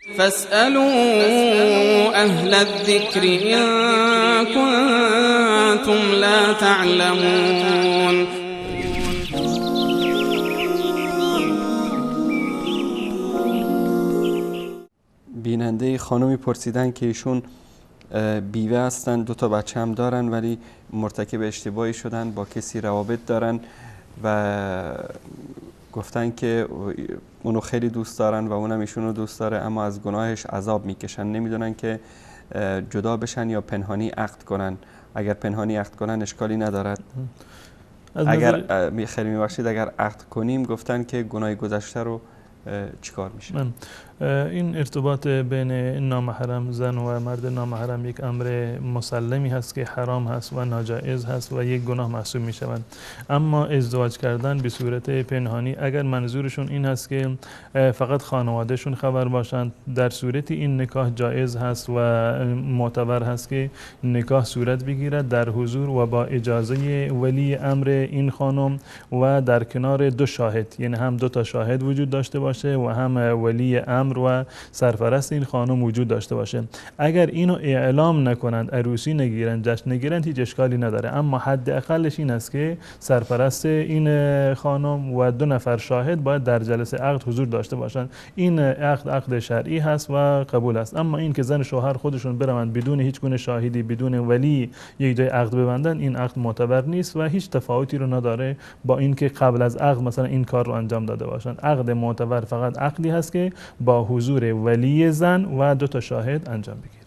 فاسألوا أهل الذكر إن كنتم لا تعلمون. بیننده خانومی پرسیدن که ایشون بیوه هستن، 2 بچه هم دارن ولی مرتکب اشتباهی شدن، با کسی روابط دارن و گفتن که اونو خیلی دوست دارن و اونم ایشونو دوست داره، اما از گناهش عذاب میکشن، نمیدونن که جدا بشن یا پنهانی عقد کنن. اگر پنهانی عقد کنن اشکالی ندارد. اگر خیلی میبخشید اگر عقد کنیم گفتن که گناه گذشته رو چیکار میشه؟ این ارتباط بین نامحرم زن و مرد نامحرم یک امر مسلمی هست که حرام هست و ناجائز هست و یک گناه محسوب می شود. اما ازدواج کردن به صورت پنهانی اگر منظورشون این هست که فقط خانوادهشون خبر باشند، در صورتی این نکاح جایز هست و معتبر هست که نکاح صورت بگیرد در حضور و با اجازه ولی امر این خانم و در کنار 2 شاهد، یعنی هم 2 تا شاهد وجود داشته باشه و هم ولی امر و سرپرست این خانم وجود داشته باشه. اگر اینو اعلام نکنند، عروسی نگیرند، جشن نگیرند، هیچ اشکالی نداره، اما حد اقلش این است که سرپرست این خانم و 2 نفر شاهد باید در جلسه عقد حضور داشته باشند. این عقد شرعی هست و قبول است. اما این که زن شوهر خودشون بروند بدون هیچ گونه شاهدی، بدون ولی یک جای عقد ببندن، این عقد معتبر نیست و هیچ تفاوتی رو نداره با اینکه قبل از عقد مثلا این کار رو انجام داده باشند. عقد معتبر فقط عقدی هست که با حضور ولی زن و 2 تا شاهد انجام بگیرد.